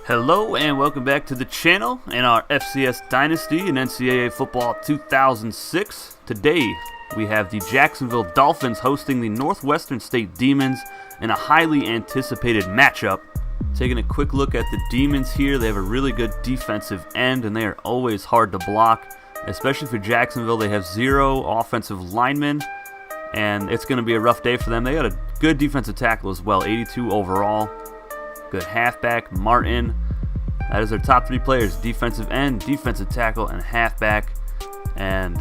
Hello and welcome back to the channel in our FCS Dynasty in NCAA Football 2006. Today we have the Jacksonville Dolphins hosting the Northwestern State Demons in a highly anticipated matchup. Taking a quick look at the Demons here, they have a really good defensive end and they are always hard to block, especially for Jacksonville. They have 0 offensive linemen and it's going to be a rough day for them. They got a good defensive tackle as well, 82 overall. Good halfback, Martin. That is their top 3 players: defensive end, defensive tackle, and halfback. And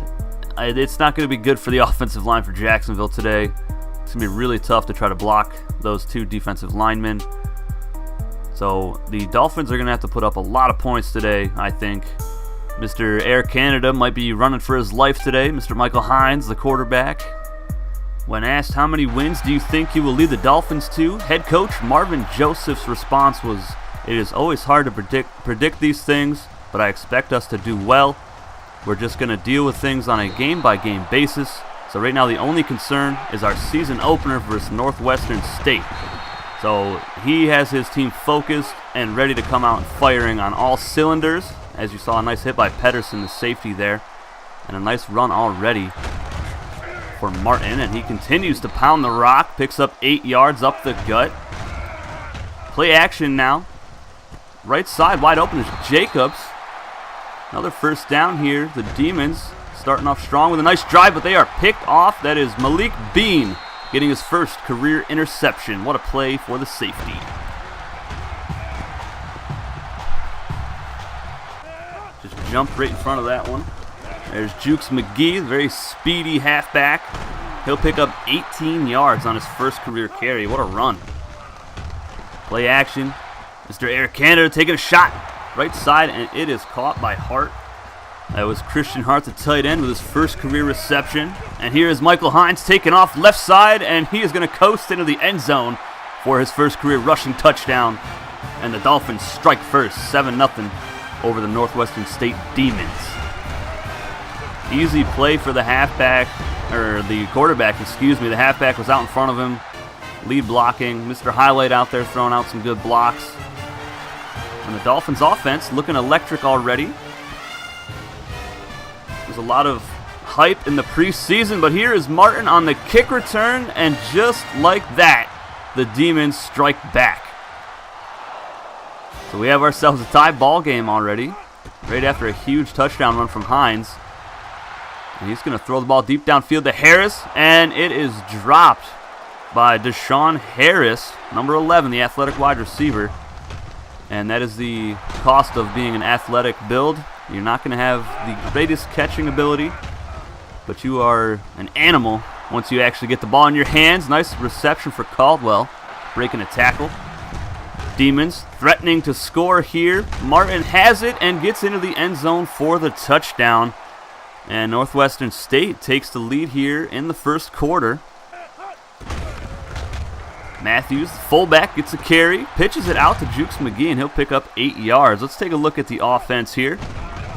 it's not going to be good for the offensive line for Jacksonville today. It's going to be really tough to try to block those 2 defensive linemen. So the Dolphins are going to have to put up a lot of points today, I think. Mr. Air Canada might be running for his life today. Mr. Michael Hines, the quarterback. When asked how many wins do you think you will lead the Dolphins to, head coach Marvin Joseph's response was, "It is always hard to predict these things, but I expect us to do well. We're just going to deal with things on a game-by-game basis. So right now the only concern is our season opener versus Northwestern State." So he has his team focused and ready to come out and firing on all cylinders. As you saw, a nice hit by Pedersen, the safety there, and a nice run already for Martin, and he continues to pound the rock, picks up 8 yards up the gut. Play action now. Right side wide open is Jacobs. Another first down here. The Demons starting off strong with a nice drive, but they are picked off. That is Malik Bean getting his first career interception. What a play for the safety. Just jumped right in front of that one. There's Jukes McGee, very speedy halfback. He'll pick up 18 yards on his first career carry. What a run. Play action. Mr. Air Canada taking a shot right side, and it is caught by Hart. That was Christian Hart, the tight end, with his first career reception. And here is Michael Hines taking off left side, and he is going to coast into the end zone for his first career rushing touchdown. And the Dolphins strike first, 7-0 over the Northwestern State Demons. Easy play for the halfback, or the quarterback, excuse me. The halfback was out in front of him, lead blocking. Mr. Highlight out there throwing out some good blocks. And the Dolphins offense looking electric already. There's a lot of hype in the preseason, but here is Martin on the kick return, and just like that, the Demons strike back. So we have ourselves a tie ball game already, right after a huge touchdown run from Hines. And he's going to throw the ball deep downfield to Harris, and it is dropped by Deshaun Harris, number 11, the athletic wide receiver. And that is the cost of being an athletic build. You're not going to have the greatest catching ability, but you are an animal once you actually get the ball in your hands. Nice reception for Caldwell, breaking a tackle. Demons threatening to score here. Martin has it and gets into the end zone for the touchdown. And Northwestern State takes the lead here in the first quarter. Matthews, fullback, gets a carry, pitches it out to Jukes McGee, and he'll pick up 8 yards. Let's take a look at the offense here.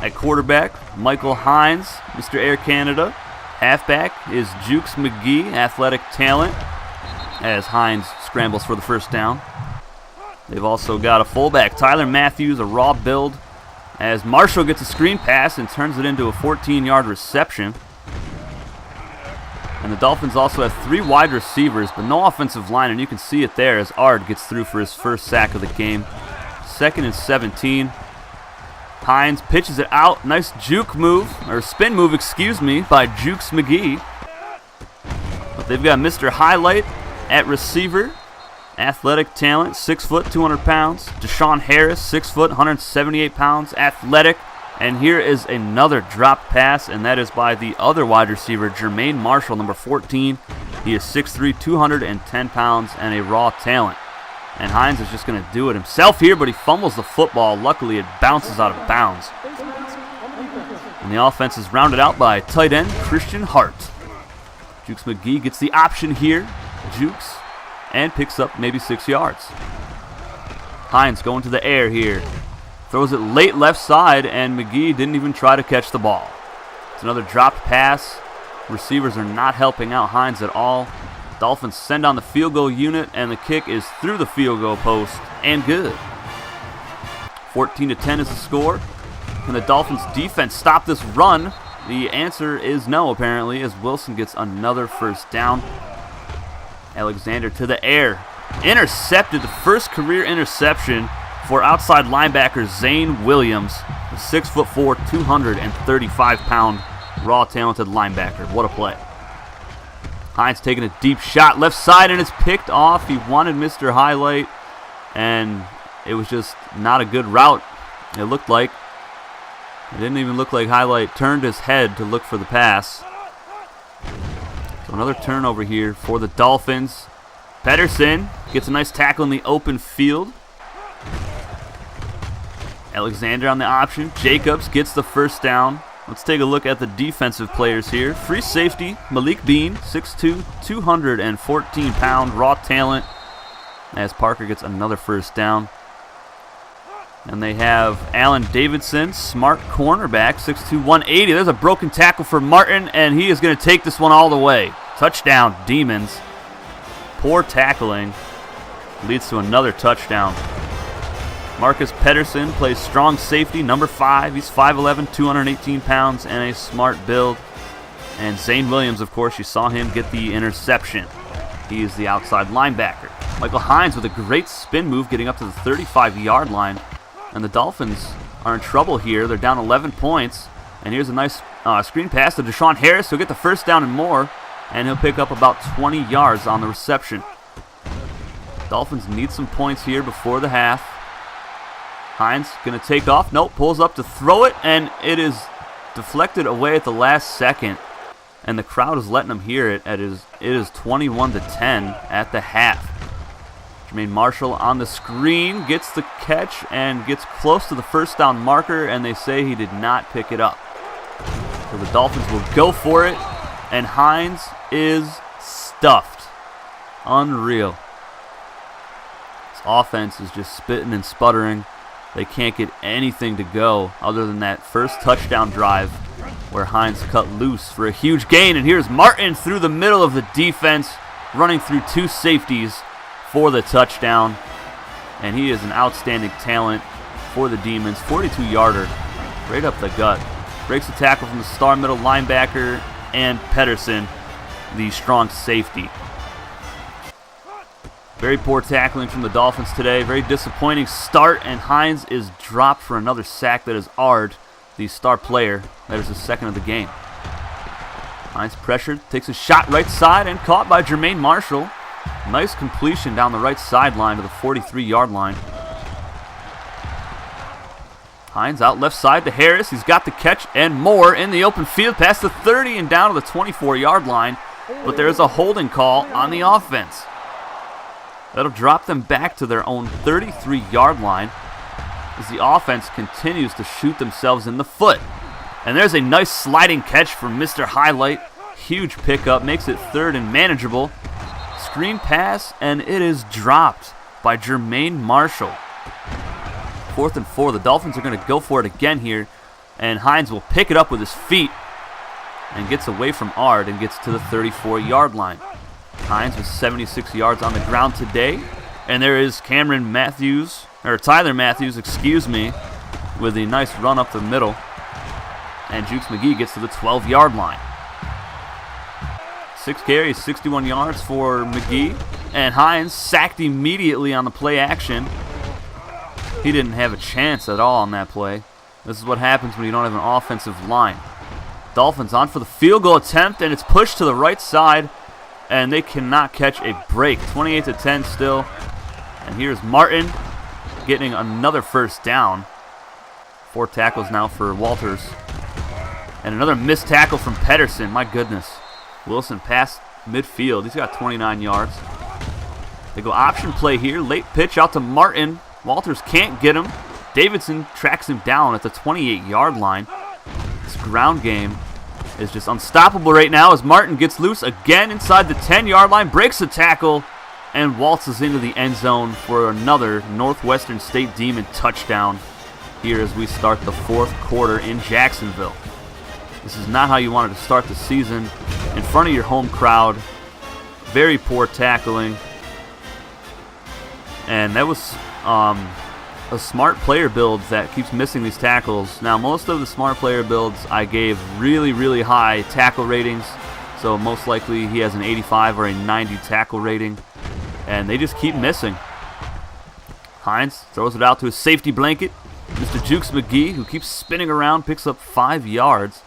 At quarterback, Michael Hines, Mr. Air Canada. Halfback is Jukes McGee, athletic talent, as Hines scrambles for the first down. They've also got a fullback, Tyler Matthews, a raw build, as Marshall gets a screen pass and turns it into a 14-yard reception. And the Dolphins also have 3 wide receivers, but no offensive line, and you can see it there as Ard gets through for his first sack of the game. 2nd and 17. Hines pitches it out. Nice juke move, or spin move, excuse me, by Jukes McGee. But they've got Mr. Highlight at receiver. Athletic talent, 6 foot, 200 pounds. Deshaun Harris, 6 foot, 178 pounds, athletic. And here is another drop pass, and that is by the other wide receiver, Jermaine Marshall, number 14. He is 6'3", 210 pounds, and a raw talent. And Hines is just going to do it himself here, but he fumbles the football. Luckily, it bounces out of bounds. And the offense is rounded out by tight end Christian Hart. Jukes McGee gets the option here. Jukes. And picks up maybe 6 yards. Hines going to the air here. Throws it late left side, and McGee didn't even try to catch the ball. It's another dropped pass. Receivers are not helping out Hines at all. Dolphins send on the field goal unit, and the kick is through the field goal post and good. 14-10 is the score. Can the Dolphins defense stop this run? The answer is no, apparently, as Wilson gets another first down. Alexander to the air. Intercepted, the first career interception for outside linebacker Zane Williams, the 6'4", 235-pound, raw talented linebacker. What a play. Hines taking a deep shot left side, and it's picked off. He wanted Mr. Highlight, and it was just not a good route. It looked like. It didn't even look like Highlight turned his head to look for the pass. So another turnover here for the Dolphins. Pedersen gets a nice tackle in the open field. Alexander on the option. Jacobs gets the first down. Let's take a look at the defensive players here. Free safety, Malik Bean, 6'2", 214-pound, raw talent, as Parker gets another first down. And they have Allen Davidson, smart cornerback, 6'2", 180. There's a broken tackle for Martin, and he is going to take this one all the way. Touchdown, Demons. Poor tackling leads to another touchdown. Marcus Pedersen plays strong safety, number 5. He's 5'11", 218 pounds, and a smart build. And Zane Williams, of course, you saw him get the interception. He is the outside linebacker. Michael Hines with a great spin move getting up to the 35-yard line. And the Dolphins are in trouble here. They're down 11 points. And here's a nice screen pass to Deshaun Harris. He'll get the first down and more, and he'll pick up about 20 yards on the reception. Dolphins need some points here before the half. Hines going to take off. Nope, pulls up to throw it, and it is deflected away at the last second. And the crowd is letting him hear it. It is 21-10 at the half. Jermaine Marshall on the screen gets the catch and gets close to the first down marker, and they say he did not pick it up. So the Dolphins will go for it, and Hines is stuffed. Unreal. This offense is just spitting and sputtering. They can't get anything to go other than that first touchdown drive where Hines cut loose for a huge gain. And here's Martin through the middle of the defense, running through 2 safeties for the touchdown. And he is an outstanding talent for the Demons. 42-yarder, right up the gut. Breaks the tackle from the star middle linebacker and Pedersen, the strong safety. Very poor tackling from the Dolphins today. Very disappointing start, and Hines is dropped for another sack. That is Ard, the star player. That is the second of the game. Hines pressured, takes a shot right side, and caught by Jermaine Marshall. Nice completion down the right sideline to the 43-yard line. Hines out left side to Harris. He's got the catch and more in the open field past the 30 and down to the 24-yard line. But there's a holding call on the offense. That'll drop them back to their own 33-yard line as the offense continues to shoot themselves in the foot. And there's a nice sliding catch from Mr. Highlight. Huge pickup, makes it third and manageable. Screen pass, and it is dropped by Jermaine Marshall. 4th and 4. The Dolphins are going to go for it again here, and Hines will pick it up with his feet and gets away from Ard and gets to the 34-yard line. Hines with 76 yards on the ground today. And there is Tyler Matthews, with a nice run up the middle. And Jukes McGee gets to the 12-yard line. 6 carries, 61 yards for McGee. And Hines sacked immediately on the play action. He didn't have a chance at all on that play. This is what happens when you don't have an offensive line. Dolphins on for the field goal attempt, and it's pushed to the right side. And they cannot catch a break. 28-10 still. And here's Martin getting another first down. 4 tackles now for Walters. And another missed tackle from Pedersen. My goodness. Wilson past midfield. He's got 29 yards. They go option play here. Late pitch out to Martin. Walters can't get him. Davidson tracks him down at the 28-yard line. This ground game is just unstoppable right now as Martin gets loose again inside the 10-yard line, breaks the tackle, and waltzes into the end zone for another Northwestern State Demon touchdown here as we start the 4th quarter in Jacksonville. This is not how you wanted to start the season. In front of your home crowd. Very poor tackling. And that was a smart player build that keeps missing these tackles. Now, most of the smart player builds I gave really, really high tackle ratings. So most likely he has an 85 or a 90 tackle rating. And they just keep missing. Hines throws it out to his safety blanket. Mr. Jukes McGee, who keeps spinning around, picks up 5 yards.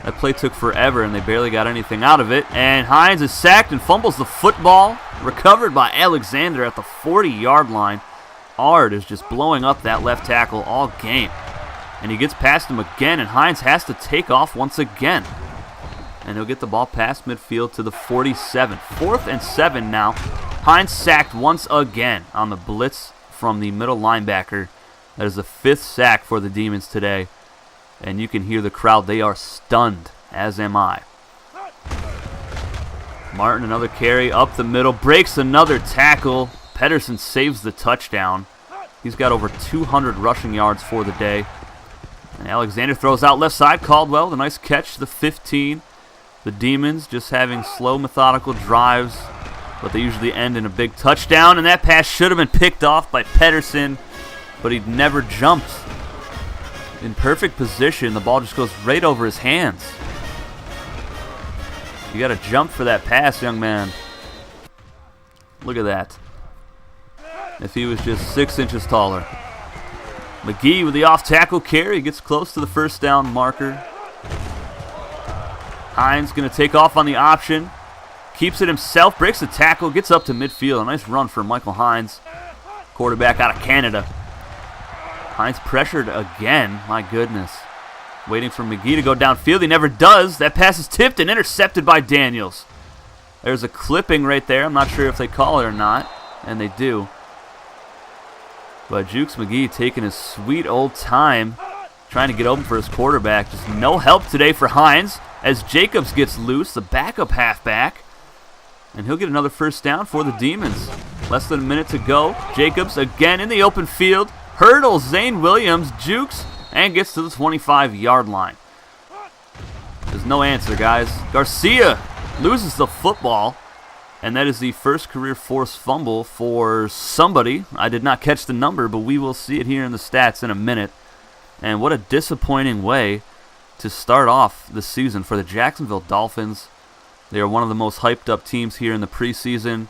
That play took forever, and they barely got anything out of it. And Hines is sacked and fumbles the football. Recovered by Alexander at the 40-yard line. Ard is just blowing up that left tackle all game. And he gets past him again, and Hines has to take off once again. And he'll get the ball past midfield to the 47. 4th and 7 now. Hines sacked once again on the blitz from the middle linebacker. That is the 5th sack for the Demons today. And you can hear the crowd. They are stunned, as am I. Martin, another carry up the middle. Breaks another tackle. Pedersen saves the touchdown. He's got over 200 rushing yards for the day. And Alexander throws out left side. Caldwell, the nice catch, the 15. The Demons just having slow, methodical drives, but they usually end in a big touchdown. And that pass should have been picked off by Pedersen, but he never jumped. In perfect position, the ball just goes right over his hands. You got to jump for that pass, young man. Look at that. If he was just 6 inches taller. McGee with the off-tackle carry. Gets close to the first down marker. Hines going to take off on the option. Keeps it himself. Breaks the tackle. Gets up to midfield. A nice run for Michael Hines. Quarterback out of Canada. Hines pressured again. My goodness. Waiting for McGee to go downfield. He never does. That pass is tipped and intercepted by Daniels. There's a clipping right there. I'm not sure if they call it or not. And they do. But Jukes McGee taking his sweet old time trying to get open for his quarterback. Just no help today for Hines as Jacobs gets loose, the backup halfback. And he'll get another first down for the Demons. Less than a minute to go. Jacobs again in the open field. Hurdles Zane Williams, jukes, and gets to the 25-yard line. There's no answer, guys. Garcia loses the football. And that is the first career forced fumble for somebody. I did not catch the number, but we will see it here in the stats in a minute. And what a disappointing way to start off the season for the Jacksonville Dolphins. They are one of the most hyped up teams here in the preseason.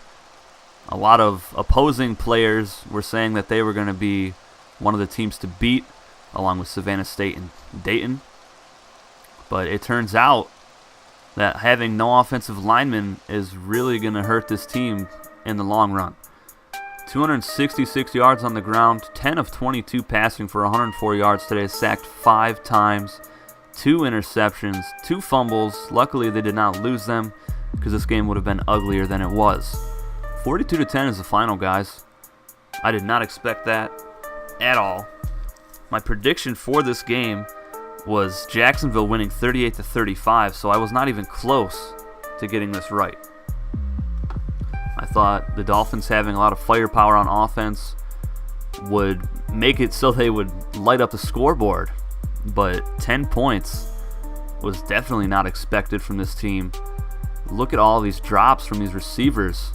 A lot of opposing players were saying that they were going to be one of the teams to beat, along with Savannah State and Dayton. But it turns out that having no offensive linemen is really going to hurt this team in the long run. 266 yards on the ground, 10 of 22 passing for 104 yards today, sacked 5 times, 2 interceptions, 2 fumbles. Luckily, they did not lose them because this game would have been uglier than it was. 42-10 is the final, guys. I did not expect that at all. My prediction for this game was Jacksonville winning 38-35, so I was not even close to getting this right. I thought the Dolphins having a lot of firepower on offense would make it so they would light up the scoreboard, but 10 points was definitely not expected from this team. Look at all these drops from these receivers.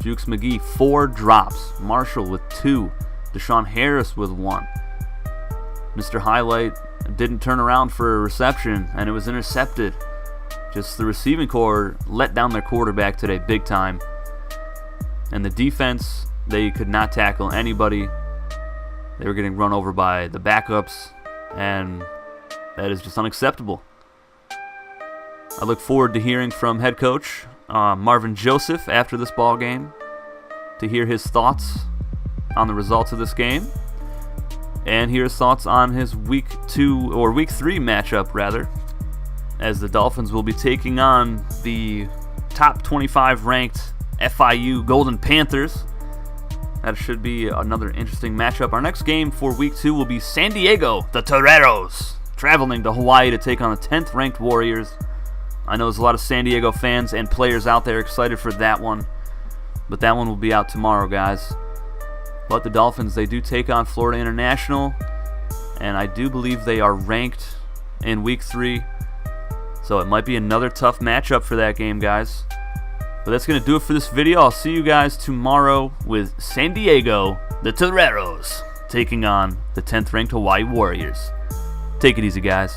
Jukes McGee, 4 drops. Marshall with 2. Deshaun Harris with 1. Mr. Highlight didn't turn around for a reception, and it was intercepted. Just the receiving corps let down their quarterback today big time. And the defense, they could not tackle anybody. They were getting run over by the backups, and that is just unacceptable. I look forward to hearing from head coach Marvin Joseph after this ball game to hear his thoughts on the results of this game and hear his thoughts on his week 3 matchup rather, as the Dolphins will be taking on the top 25 ranked FIU Golden Panthers. That should be another interesting matchup. Our next game for week 2 will be San Diego, the Toreros, traveling to Hawaii to take on the 10th ranked Warriors. I know there's a lot of San Diego fans and players out there excited for that one, but that one will be out tomorrow, guys. But the Dolphins, they do take on Florida International, and I do believe they are ranked in week 3, so it might be another tough matchup for that game, guys. But that's going to do it for this video. I'll see you guys tomorrow with San Diego, the Toreros, taking on the 10th ranked Hawaii Warriors. Take it easy, guys.